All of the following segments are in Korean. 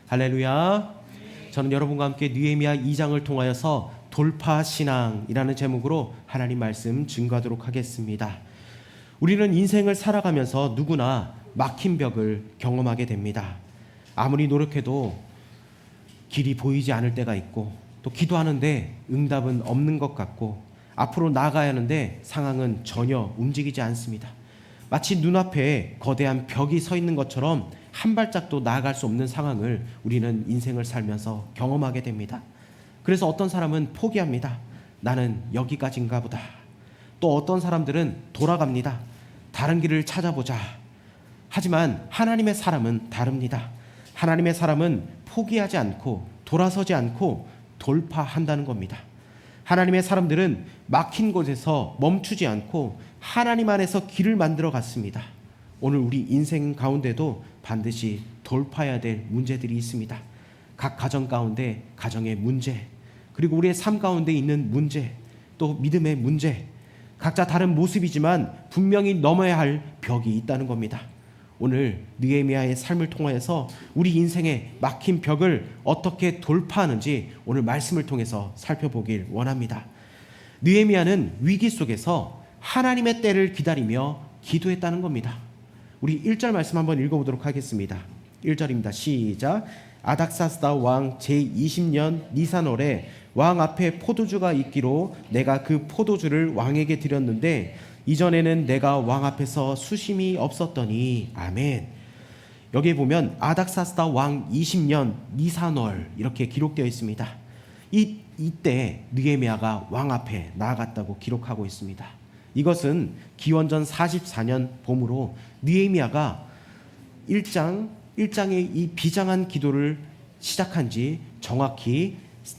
할렐루야. 저는 여러분과 함께 느헤미야 2장을 통하여서 돌파신앙이라는 제목으로 하나님 말씀 증거하도록 하겠습니다. 우리는 인생을 살아가면서 누구나 막힌 벽을 경험하게 됩니다. 아무리 노력해도 길이 보이지 않을 때가 있고, 또 기도하는데 응답은 없는 것 같고, 앞으로 나아가야 하는데 상황은 전혀 움직이지 않습니다. 마치 눈앞에 거대한 벽이 서 있는 것처럼 한 발짝도 나아갈 수 없는 상황을 우리는 인생을 살면서 경험하게 됩니다. 그래서 어떤 사람은 포기합니다. 나는 여기까지인가 보다. 또 어떤 사람들은 돌아갑니다. 다른 길을 찾아보자. 하지만 하나님의 사람은 다릅니다. 하나님의 사람은 포기하지 않고 돌아서지 않고 돌파한다는 겁니다. 하나님의 사람들은 막힌 곳에서 멈추지 않고 하나님 안에서 길을 만들어 갔습니다. 오늘 우리 인생 가운데도 반드시 돌파해야 될 문제들이 있습니다. 각 가정 가운데 가정의 문제, 그리고 우리의 삶 가운데 있는 문제, 또 믿음의 문제, 각자 다른 모습이지만 분명히 넘어야 할 벽이 있다는 겁니다. 오늘 느헤미야의 삶을 통해서 우리 인생의 막힌 벽을 어떻게 돌파하는지 오늘 말씀을 통해서 살펴보길 원합니다. 느헤미야는 위기 속에서 하나님의 때를 기다리며 기도했다는 겁니다. 우리 1절 말씀 한번 읽어보도록 하겠습니다. 1절입니다. 시작. 아닥사스다 왕 제20년 니산월에 왕 앞에 포도주가 있기로 내가 그 포도주를 왕에게 드렸는데 이전에는 내가 왕 앞에서 수심이 없었더니. 아멘. 여기에 보면 아닥사스다 왕 20년 니산월 이렇게 기록되어 있습니다. 이때 느헤미야가 왕 앞에 나아갔다고 기록하고 있습니다. 이것은 기원전 44년 봄으로 느헤미야가 1장의 이 비장한 기도를 시작한 지 정확히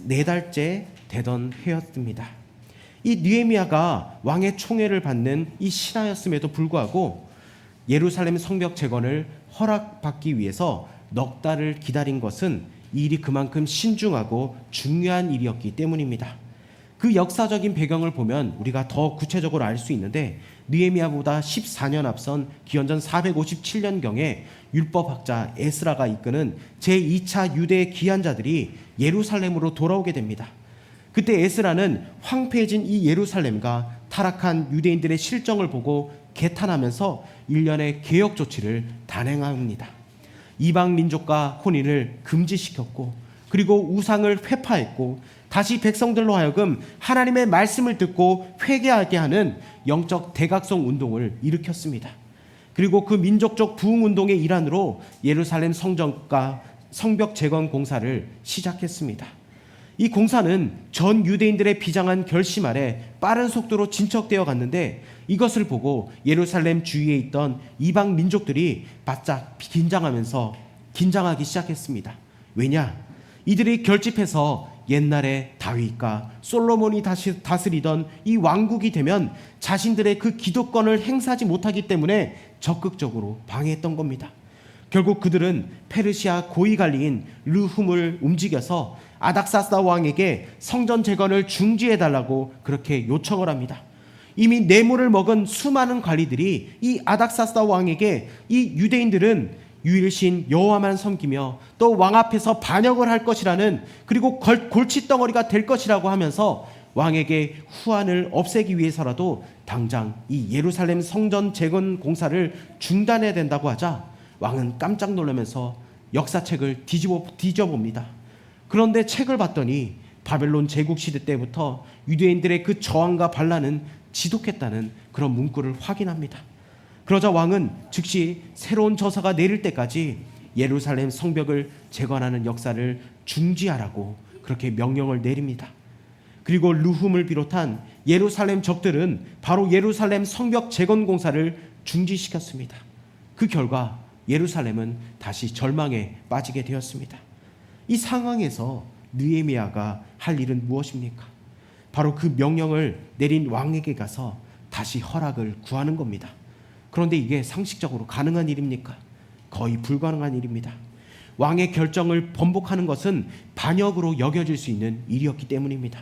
4달째 되던 해였습니다. 이 느헤미야가 왕의 총애를 받는 이 신하였음에도 불구하고 예루살렘 성벽 재건을 허락받기 위해서 넉 달을 기다린 것은 이 일이 그만큼 신중하고 중요한 일이었기 때문입니다. 그 역사적인 배경을 보면 우리가 더 구체적으로 알 수 있는데 느헤미야보다 14년 앞선 기원전 457년경에 율법학자 에스라가 이끄는 제2차 유대 기한자들이 예루살렘으로 돌아오게 됩니다. 그때 에스라는 황폐해진 이 예루살렘과 타락한 유대인들의 실정을 보고 개탄하면서 일련의 개혁 조치를 단행합니다. 이방 민족과 혼인을 금지시켰고, 그리고 우상을 회파했고, 다시 백성들로 하여금 하나님의 말씀을 듣고 회개하게 하는 영적 대각성 운동을 일으켰습니다. 그리고 그 민족적 부흥운동의 일환으로 예루살렘 성전과 성벽 재건 공사를 시작했습니다. 이 공사는 전 유대인들의 비장한 결심 아래 빠른 속도로 진척되어 갔는데, 이것을 보고 예루살렘 주위에 있던 이방 민족들이 바짝 긴장하기 시작했습니다. 왜냐? 이들이 결집해서 옛날에 다윗과 솔로몬이 다스리던 이 왕국이 되면 자신들의 그 기득권을 행사하지 못하기 때문에 적극적으로 방해했던 겁니다. 결국 그들은 페르시아 고위관리인 르훔을 움직여서 아닥사스다 왕에게 성전 재건을 중지해달라고 그렇게 요청을 합니다. 이미 뇌물을 먹은 수많은 관리들이 이 아닥사스다 왕에게 이 유대인들은 유일신 여호와만 섬기며 또 왕 앞에서 반역을 할 것이라는, 그리고 골칫덩어리가 될 것이라고 하면서 왕에게 후환을 없애기 위해서라도 당장 이 예루살렘 성전 재건 공사를 중단해야 된다고 하자 왕은 깜짝 놀라면서 역사책을 뒤져봅니다. 그런데 책을 봤더니 바벨론 제국 시대 때부터 유대인들의 그 저항과 반란은 지독했다는 그런 문구를 확인합니다. 그러자 왕은 즉시 새로운 저서가 내릴 때까지 예루살렘 성벽을 재건하는 역사를 중지하라고 그렇게 명령을 내립니다. 그리고 르훔을 비롯한 예루살렘 적들은 바로 예루살렘 성벽 재건 공사를 중지시켰습니다. 그 결과 예루살렘은 다시 절망에 빠지게 되었습니다. 이 상황에서 느헤미야가 할 일은 무엇입니까? 바로 그 명령을 내린 왕에게 가서 다시 허락을 구하는 겁니다. 그런데 이게 상식적으로 가능한 일입니까? 거의 불가능한 일입니다. 왕의 결정을 번복하는 것은 반역으로 여겨질 수 있는 일이었기 때문입니다.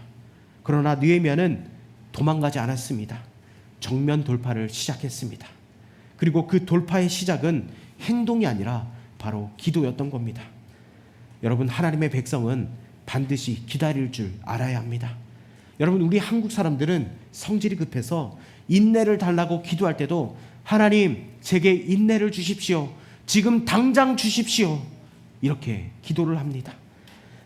그러나 느헤미야는 도망가지 않았습니다. 정면 돌파를 시작했습니다. 그리고 그 돌파의 시작은 행동이 아니라 바로 기도였던 겁니다. 여러분, 하나님의 백성은 반드시 기다릴 줄 알아야 합니다. 여러분, 우리 한국 사람들은 성질이 급해서 인내를 달라고 기도할 때도 하나님, 제게 인내를 주십시오. 지금 당장 주십시오. 이렇게 기도를 합니다.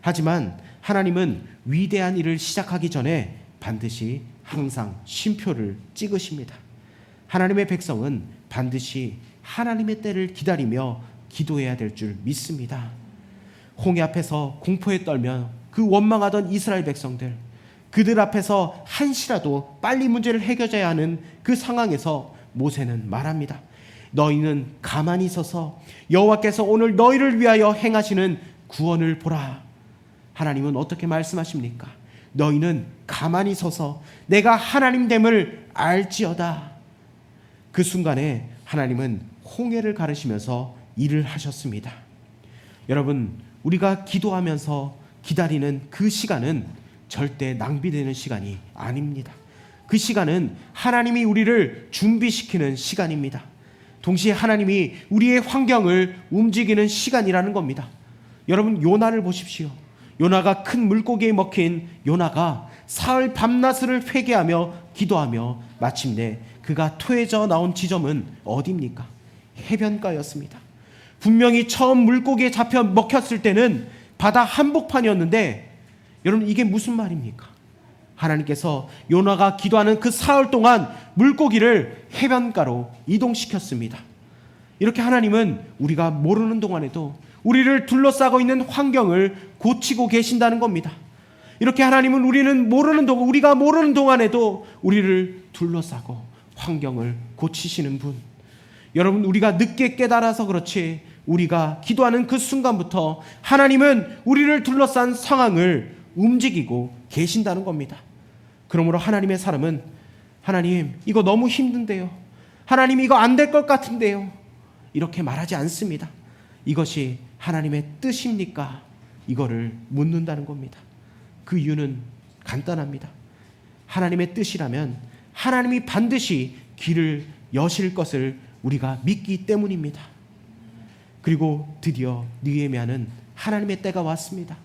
하지만 하나님은 위대한 일을 시작하기 전에 반드시 항상 쉼표를 찍으십니다. 하나님의 백성은 반드시 하나님의 때를 기다리며 기도해야 될 줄 믿습니다. 홍해 앞에서 공포에 떨며 그 원망하던 이스라엘 백성들, 그들 앞에서 한시라도 빨리 문제를 해결해야 하는 그 상황에서 모세는 말합니다. 너희는 가만히 있어서 여호와께서 오늘 너희를 위하여 행하시는 구원을 보라. 하나님은 어떻게 말씀하십니까? 너희는 가만히 서서 내가 하나님됨을 알지어다. 그 순간에 하나님은 홍해를 가르시면서 일을 하셨습니다. 여러분, 우리가 기도하면서 기다리는 그 시간은 절대 낭비되는 시간이 아닙니다. 그 시간은 하나님이 우리를 준비시키는 시간입니다. 동시에 하나님이 우리의 환경을 움직이는 시간이라는 겁니다. 여러분, 요나를 보십시오. 요나가 큰 물고기에 먹힌 요나가 사흘 밤낮을 회개하며 기도하며 마침내 그가 토해져 나온 지점은 어디입니까? 해변가였습니다. 분명히 처음 물고기에 잡혀 먹혔을 때는 바다 한복판이었는데, 여러분, 이게 무슨 말입니까? 하나님께서 요나가 기도하는 그 사흘 동안 물고기를 해변가로 이동시켰습니다. 이렇게 하나님은 우리가 모르는 동안에도 우리를 둘러싸고 있는 환경을 고치고 계신다는 겁니다. 이렇게 하나님은 우리가 모르는 동안에도 우리를 둘러싸고 환경을 고치시는 분. 여러분, 우리가 늦게 깨달아서 그렇지 우리가 기도하는 그 순간부터 하나님은 우리를 둘러싼 상황을 움직이고 계신다는 겁니다. 그러므로 하나님의 사람은 하나님, 이거 너무 힘든데요. 하나님, 이거 안 될 것 같은데요. 이렇게 말하지 않습니다. 이것이 하나님의 뜻입니까? 이거를 묻는다는 겁니다. 그 이유는 간단합니다. 하나님의 뜻이라면 하나님이 반드시 길을 여실 것을 우리가 믿기 때문입니다. 그리고 드디어 느헤미야는 하나님의 때가 왔습니다.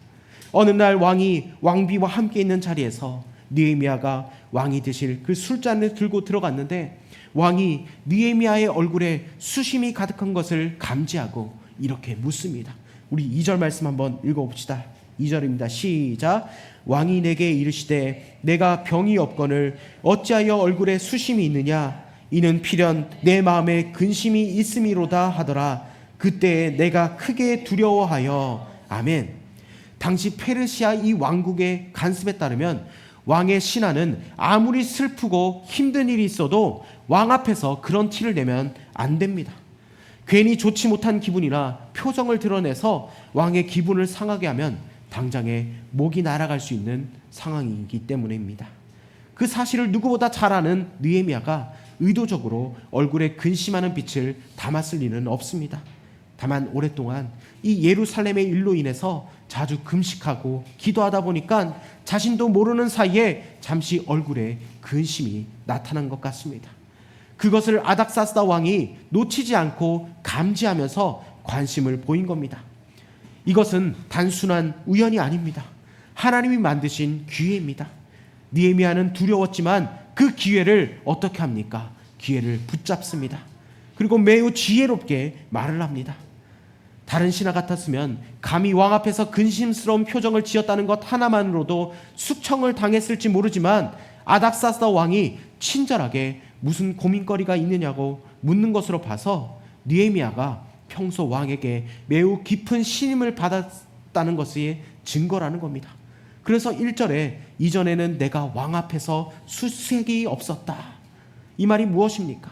어느 날 왕이 왕비와 함께 있는 자리에서 느헤미야가 왕이 되실 그 술잔을 들고 들어갔는데, 왕이 느헤미야의 얼굴에 수심이 가득한 것을 감지하고 이렇게 묻습니다. 우리 2절 말씀 한번 읽어봅시다. 2절입니다. 시작. 왕이 내게 이르시되 내가 병이 없거늘 어찌하여 얼굴에 수심이 있느냐? 이는 필연 내 마음에 근심이 있음이로다 하더라. 그때 내가 크게 두려워하여. 아멘. 당시 페르시아 이 왕국의 간습에 따르면 왕의 신하는 아무리 슬프고 힘든 일이 있어도 왕 앞에서 그런 티를 내면 안 됩니다. 괜히 좋지 못한 기분이나 표정을 드러내서 왕의 기분을 상하게 하면 당장에 목이 날아갈 수 있는 상황이기 때문입니다. 그 사실을 누구보다 잘 아는 느헤미야가 의도적으로 얼굴에 근심하는 빛을 담았을 리는 없습니다. 다만 오랫동안 이 예루살렘의 일로 인해서 자주 금식하고 기도하다 보니까 자신도 모르는 사이에 잠시 얼굴에 근심이 나타난 것 같습니다. 그것을 아닥사스다 왕이 놓치지 않고 감지하면서 관심을 보인 겁니다. 이것은 단순한 우연이 아닙니다. 하나님이 만드신 기회입니다. 느헤미야는 두려웠지만 그 기회를 어떻게 합니까? 기회를 붙잡습니다. 그리고 매우 지혜롭게 말을 합니다. 다른 신하 같았으면 감히 왕 앞에서 근심스러운 표정을 지었다는 것 하나만으로도 숙청을 당했을지 모르지만, 아닥사스다 왕이 친절하게 무슨 고민거리가 있느냐고 묻는 것으로 봐서 느헤미야가 평소 왕에게 매우 깊은 신임을 받았다는 것이 증거라는 겁니다. 그래서 1절에 이전에는 내가 왕 앞에서 수색이 없었다. 이 말이 무엇입니까?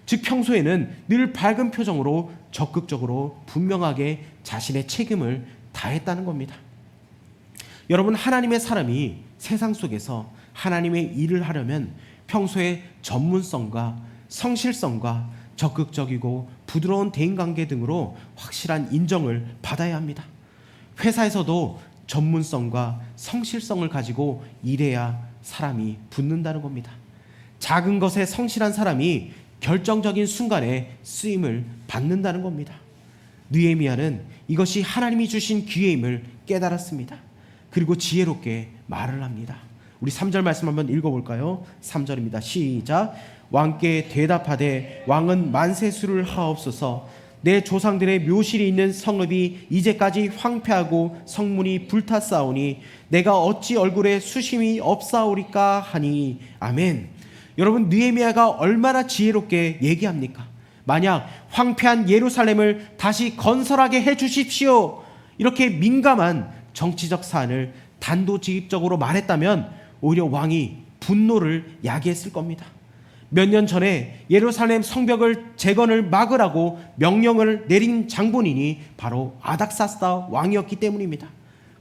즉 평소에는 늘 밝은 표정으로 적극적으로 분명하게 자신의 책임을 다했다는 겁니다. 여러분, 하나님의 사람이 세상 속에서 하나님의 일을 하려면 평소에 전문성과 성실성과 적극적이고 부드러운 대인관계 등으로 확실한 인정을 받아야 합니다. 회사에서도 전문성과 성실성을 가지고 일해야 사람이 붙는다는 겁니다. 작은 것에 성실한 사람이 결정적인 순간에 쓰임을 받는다는 겁니다. 느헤미야는 이것이 하나님이 주신 기회임을 깨달았습니다. 그리고 지혜롭게 말을 합니다. 우리 3절 말씀 한번 읽어볼까요? 3절입니다. 시작. 왕께 대답하되 왕은 만세수를 하옵소서. 내 조상들의 묘실이 있는 성읍이 이제까지 황폐하고 성문이 불탔사오니 내가 어찌 얼굴에 수심이 없사오리까 하니. 아멘. 여러분, 느헤미야가 얼마나 지혜롭게 얘기합니까? 만약 황폐한 예루살렘을 다시 건설하게 해주십시오, 이렇게 민감한 정치적 사안을 단도직입적으로 말했다면 오히려 왕이 분노를 야기했을 겁니다. 몇 년 전에 예루살렘 성벽을 재건을 막으라고 명령을 내린 장본인이 바로 아닥사스다 왕이었기 때문입니다.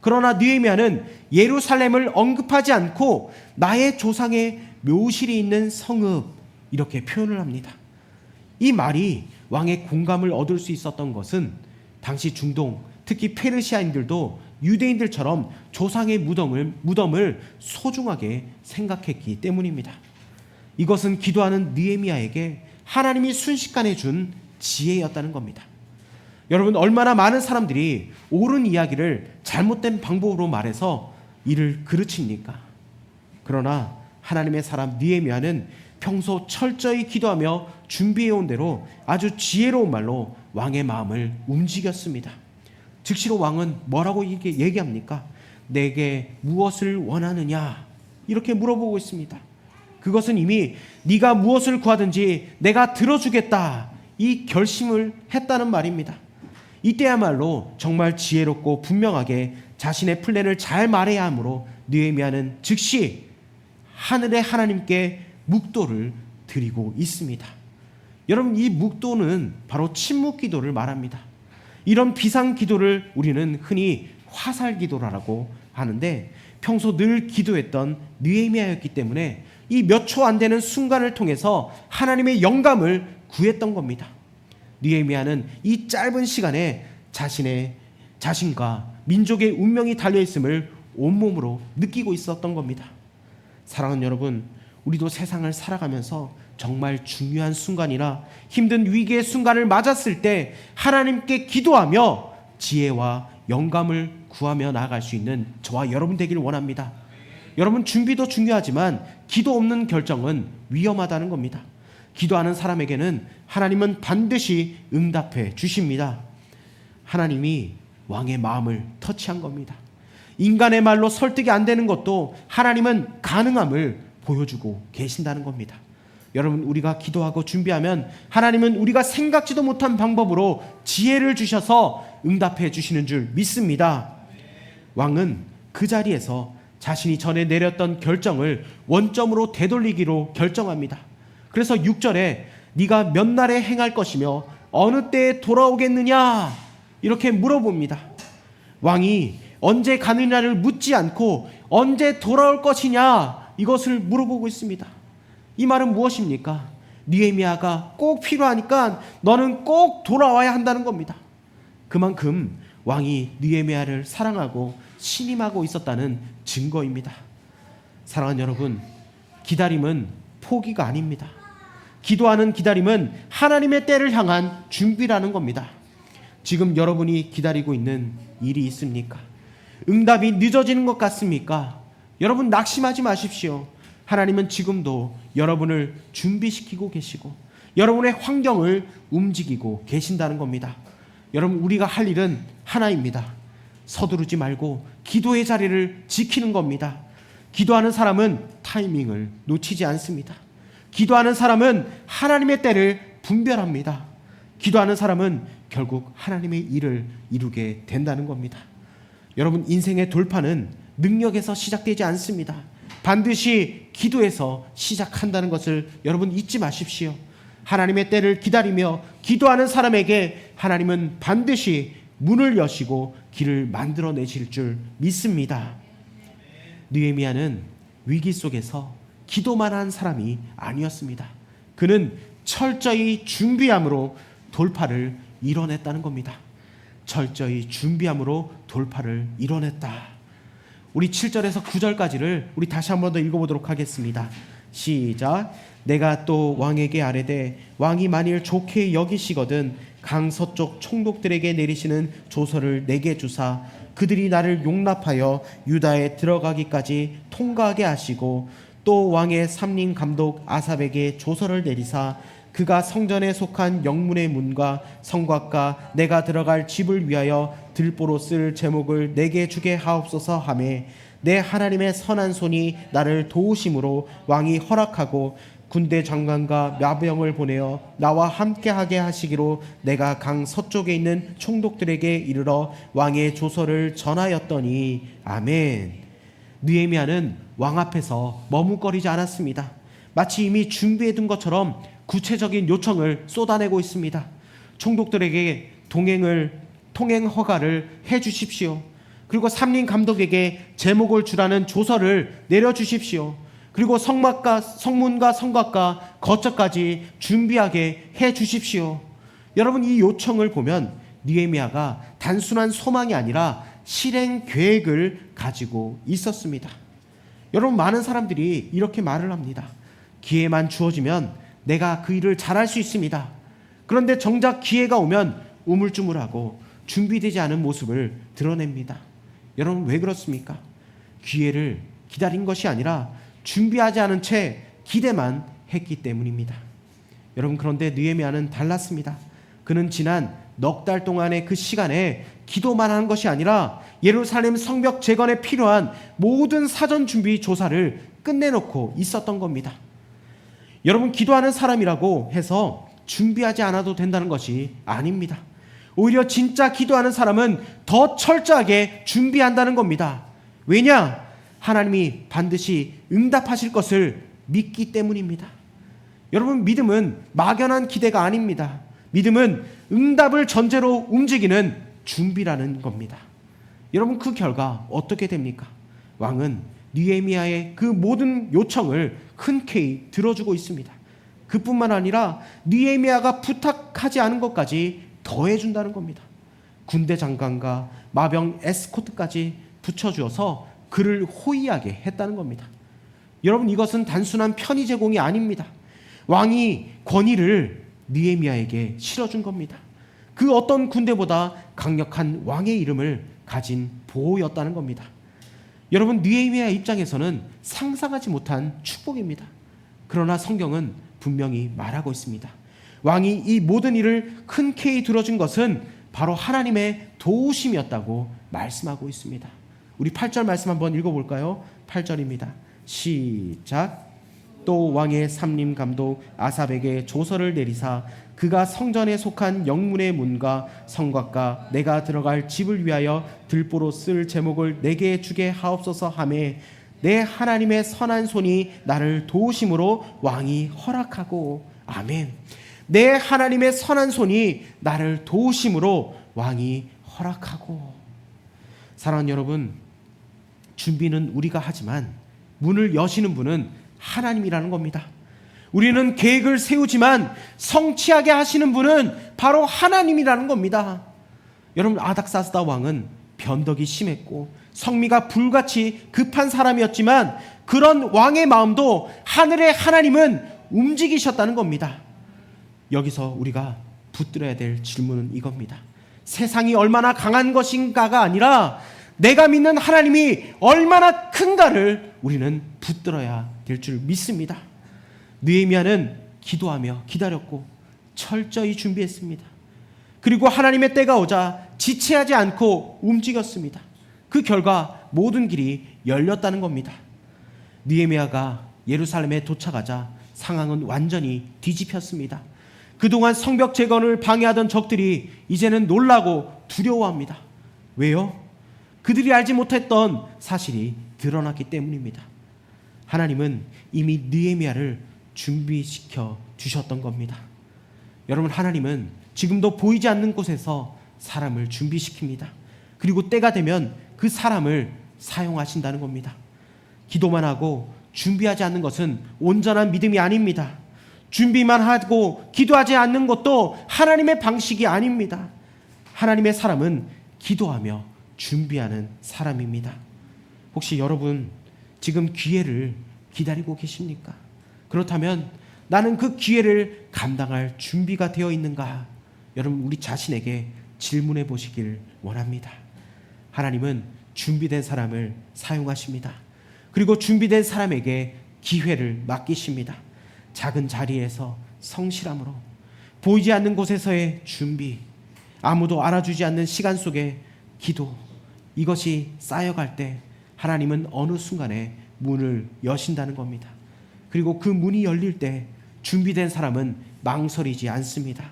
그러나 느헤미야는 예루살렘을 언급하지 않고 나의 조상의 묘실이 있는 성읍, 이렇게 표현을 합니다. 이 말이 왕의 공감을 얻을 수 있었던 것은 당시 중동, 특히 페르시아인들도 유대인들처럼 조상의 무덤을 소중하게 생각했기 때문입니다. 이것은 기도하는 느헤미야에게 하나님이 순식간에 준 지혜였다는 겁니다. 여러분, 얼마나 많은 사람들이 옳은 이야기를 잘못된 방법으로 말해서 이를 그르칩니까? 그러나 하나님의 사람 느헤미야는 평소 철저히 기도하며 준비해온 대로 아주 지혜로운 말로 왕의 마음을 움직였습니다. 즉시로 왕은 뭐라고 얘기합니까? 내게 무엇을 원하느냐? 이렇게 물어보고 있습니다. 그것은 이미 네가 무엇을 구하든지 내가 들어주겠다, 이 결심을 했다는 말입니다. 이때야말로 정말 지혜롭고 분명하게 자신의 플랜을 잘 말해야 하므로 느헤미야는 즉시 하늘의 하나님께 묵도를 드리고 있습니다. 여러분, 이 묵도는 바로 침묵 기도를 말합니다. 이런 비상 기도를 우리는 흔히 화살 기도라고 하는데, 평소 늘 기도했던 느헤미야였기 때문에 이 몇 초 안 되는 순간을 통해서 하나님의 영감을 구했던 겁니다. 느헤미야는 이 짧은 시간에 자신과 민족의 운명이 달려있음을 온몸으로 느끼고 있었던 겁니다. 사랑하는 여러분, 우리도 세상을 살아가면서 정말 중요한 순간이나 힘든 위기의 순간을 맞았을 때 하나님께 기도하며 지혜와 영감을 구하며 나아갈 수 있는 저와 여러분 되기를 원합니다. 여러분, 준비도 중요하지만 기도 없는 결정은 위험하다는 겁니다. 기도하는 사람에게는 하나님은 반드시 응답해 주십니다. 하나님이 왕의 마음을 터치한 겁니다. 인간의 말로 설득이 안 되는 것도 하나님은 가능함을 보여주고 계신다는 겁니다. 여러분, 우리가 기도하고 준비하면 하나님은 우리가 생각지도 못한 방법으로 지혜를 주셔서 응답해 주시는 줄 믿습니다. 왕은 그 자리에서 자신이 전에 내렸던 결정을 원점으로 되돌리기로 결정합니다. 그래서 6절에 네가 몇 날에 행할 것이며 어느 때에 돌아오겠느냐, 이렇게 물어봅니다. 왕이 언제 가느냐를 묻지 않고 언제 돌아올 것이냐, 이것을 물어보고 있습니다. 이 말은 무엇입니까? 느헤미야가 꼭 필요하니까 너는 꼭 돌아와야 한다는 겁니다. 그만큼 왕이 느헤미야를 사랑하고 신임하고 있었다는 증거입니다. 사랑하는 여러분, 기다림은 포기가 아닙니다. 기도하는 기다림은 하나님의 때를 향한 준비라는 겁니다. 지금 여러분이 기다리고 있는 일이 있습니까? 응답이 늦어지는 것 같습니까? 여러분, 낙심하지 마십시오. 하나님은 지금도 여러분을 준비시키고 계시고 여러분의 환경을 움직이고 계신다는 겁니다. 여러분, 우리가 할 일은 하나입니다. 서두르지 말고 기도의 자리를 지키는 겁니다. 기도하는 사람은 타이밍을 놓치지 않습니다. 기도하는 사람은 하나님의 때를 분별합니다. 기도하는 사람은 결국 하나님의 일을 이루게 된다는 겁니다. 여러분, 인생의 돌파는 능력에서 시작되지 않습니다. 반드시 기도에서 시작한다는 것을 여러분 잊지 마십시오. 하나님의 때를 기다리며 기도하는 사람에게 하나님은 반드시 문을 여시고 길을 만들어내실 줄 믿습니다. 느헤미야는 위기 속에서 기도만 한 사람이 아니었습니다. 그는 철저히 준비함으로 돌파를 이뤄냈다는 겁니다. 철저히 준비함으로 돌파를 이뤄냈다. 우리 7절에서 9절까지를 우리 다시 한 번 더 읽어보도록 하겠습니다. 시작. 내가 또 왕에게 아뢰되 왕이 만일 좋게 여기시거든 강 서쪽 총독들에게 내리시는 조서를 내게 주사 그들이 나를 용납하여 유다에 들어가기까지 통과하게 하시고 또 왕의 삼림 감독 아삽에게 조서를 내리사 그가 성전에 속한 영문의 문과 성곽과 내가 들어갈 집을 위하여 들보로 쓸 제목을 내게 주게 하옵소서 하매 내 하나님의 선한 손이 나를 도우심으로 왕이 허락하고 군대 장관과 마병을 보내어 나와 함께하게 하시기로 내가 강 서쪽에 있는 총독들에게 이르러 왕의 조서를 전하였더니 아멘. 느헤미야는 왕 앞에서 머뭇거리지 않았습니다. 마치 이미 준비해둔 것처럼 구체적인 요청을 쏟아내고 있습니다. 총독들에게 통행 허가를 해주십시오. 그리고 삼림 감독에게 제목을 주라는 조서를 내려주십시오. 그리고 성문과 성곽과 거처까지 준비하게 해주십시오. 여러분, 이 요청을 보면 느헤미야가 단순한 소망이 아니라 실행 계획을 가지고 있었습니다. 여러분, 많은 사람들이 이렇게 말을 합니다. 기회만 주어지면 내가 그 일을 잘할 수 있습니다. 그런데 정작 기회가 오면 우물쭈물하고 준비되지 않은 모습을 드러냅니다. 여러분, 왜 그렇습니까? 기회를 기다린 것이 아니라 준비하지 않은 채 기대만 했기 때문입니다. 여러분, 그런데 느헤미야는 달랐습니다. 그는 지난 넉 달 동안의 그 시간에 기도만 한 것이 아니라 예루살렘 성벽 재건에 필요한 모든 사전 준비 조사를 끝내놓고 있었던 겁니다. 여러분, 기도하는 사람이라고 해서 준비하지 않아도 된다는 것이 아닙니다. 오히려 진짜 기도하는 사람은 더 철저하게 준비한다는 겁니다. 왜냐? 하나님이 반드시 응답하실 것을 믿기 때문입니다. 여러분, 믿음은 막연한 기대가 아닙니다. 믿음은 응답을 전제로 움직이는 준비라는 겁니다. 여러분, 그 결과 어떻게 됩니까? 왕은 느헤미야의 그 모든 요청을 흔쾌히 들어주고 있습니다. 그뿐만 아니라 느헤미야가 부탁하지 않은 것까지 더해준다는 겁니다. 군대 장관과 마병 에스코트까지 붙여주어서 그를 호위하게 했다는 겁니다. 여러분, 이것은 단순한 편의 제공이 아닙니다. 왕이 권위를 느헤미야에게 실어준 겁니다. 그 어떤 군대보다 강력한 왕의 이름을 가진 보호였다는 겁니다. 여러분, 느헤미야 입장에서는 상상하지 못한 축복입니다. 그러나 성경은 분명히 말하고 있습니다. 왕이 이 모든 일을 흔쾌히 들어준 것은 바로 하나님의 도우심이었다고 말씀하고 있습니다. 우리 8절 말씀 한번 읽어볼까요? 8절입니다. 시작. 또 왕의 삼림 감독 아삽에게 조서를 내리사 그가 성전에 속한 영문의 문과 성곽과 내가 들어갈 집을 위하여 들보로 쓸 제목을 내게 주게 하옵소서 하매 내 하나님의 선한 손이 나를 도우심으로 왕이 허락하고 아멘. 내 하나님의 선한 손이 나를 도우심으로 왕이 허락하고. 사랑하는 여러분, 준비는 우리가 하지만 문을 여시는 분은 하나님이라는 겁니다. 우리는 계획을 세우지만 성취하게 하시는 분은 바로 하나님이라는 겁니다. 여러분, 아닥사스다 왕은 변덕이 심했고 성미가 불같이 급한 사람이었지만 그런 왕의 마음도 하늘의 하나님은 움직이셨다는 겁니다. 여기서 우리가 붙들어야 될 질문은 이겁니다. 세상이 얼마나 강한 것인가가 아니라 내가 믿는 하나님이 얼마나 큰가를 우리는 붙들어야 될 줄 믿습니다. 느헤미야는 기도하며 기다렸고 철저히 준비했습니다. 그리고 하나님의 때가 오자 지체하지 않고 움직였습니다. 그 결과 모든 길이 열렸다는 겁니다. 느헤미야가 예루살렘에 도착하자 상황은 완전히 뒤집혔습니다. 그동안 성벽 재건을 방해하던 적들이 이제는 놀라고 두려워합니다. 왜요? 그들이 알지 못했던 사실이 드러났기 때문입니다. 하나님은 이미 느헤미야를 준비시켜 주셨던 겁니다. 여러분, 하나님은 지금도 보이지 않는 곳에서 사람을 준비시킵니다. 그리고 때가 되면 그 사람을 사용하신다는 겁니다. 기도만 하고 준비하지 않는 것은 온전한 믿음이 아닙니다. 준비만 하고 기도하지 않는 것도 하나님의 방식이 아닙니다. 하나님의 사람은 기도하며 준비하는 사람입니다. 혹시 여러분 지금 기회를 기다리고 계십니까? 그렇다면 나는 그 기회를 감당할 준비가 되어 있는가? 여러분 우리 자신에게 질문해 보시길 원합니다. 하나님은 준비된 사람을 사용하십니다. 그리고 준비된 사람에게 기회를 맡기십니다. 작은 자리에서 성실함으로, 보이지 않는 곳에서의 준비, 아무도 알아주지 않는 시간 속의 기도, 이것이 쌓여갈 때 하나님은 어느 순간에 문을 여신다는 겁니다. 그리고 그 문이 열릴 때 준비된 사람은 망설이지 않습니다.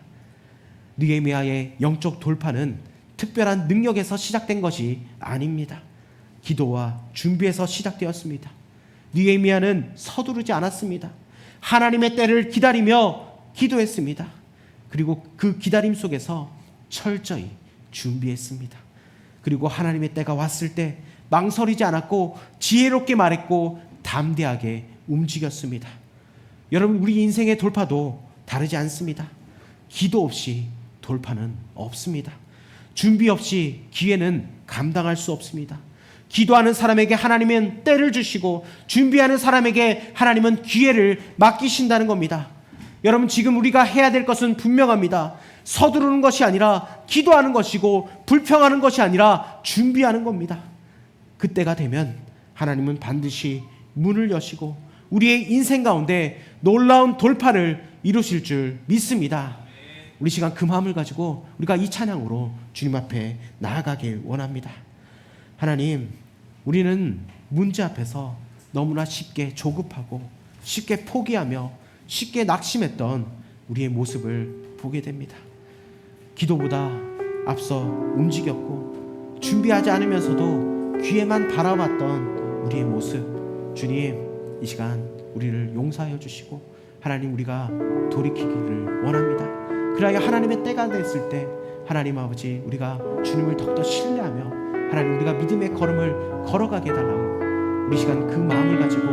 느헤미야의 영적 돌파는 특별한 능력에서 시작된 것이 아닙니다. 기도와 준비에서 시작되었습니다. 느헤미야는 서두르지 않았습니다. 하나님의 때를 기다리며 기도했습니다. 그리고 그 기다림 속에서 철저히 준비했습니다. 그리고 하나님의 때가 왔을 때 망설이지 않았고 지혜롭게 말했고 담대하게 움직였습니다. 여러분 우리 인생의 돌파도 다르지 않습니다. 기도 없이 돌파는 없습니다. 준비 없이 기회는 감당할 수 없습니다. 기도하는 사람에게 하나님은 때를 주시고 준비하는 사람에게 하나님은 기회를 맡기신다는 겁니다. 여러분 지금 우리가 해야 될 것은 분명합니다. 서두르는 것이 아니라 기도하는 것이고 불평하는 것이 아니라 준비하는 겁니다. 그때가 되면 하나님은 반드시 문을 여시고 우리의 인생 가운데 놀라운 돌파를 이루실 줄 믿습니다. 우리 시간 그 마음을 가지고 우리가 이 찬양으로 주님 앞에 나아가길 원합니다. 하나님, 우리는 문제 앞에서 너무나 쉽게 조급하고 쉽게 포기하며 쉽게 낙심했던 우리의 모습을 보게 됩니다. 기도보다 앞서 움직였고 준비하지 않으면서도 귀에만 바라봤던 우리의 모습, 주님 이 시간 우리를 용서하여 주시고 하나님 우리가 돌이키기를 원합니다. 그래야 하나님의 때가 됐을 때 하나님 아버지 우리가 주님을 더욱더 신뢰하며 하나님 우리가 믿음의 걸음을 걸어가게 해달라고 우리 시간 그 마음을 가지고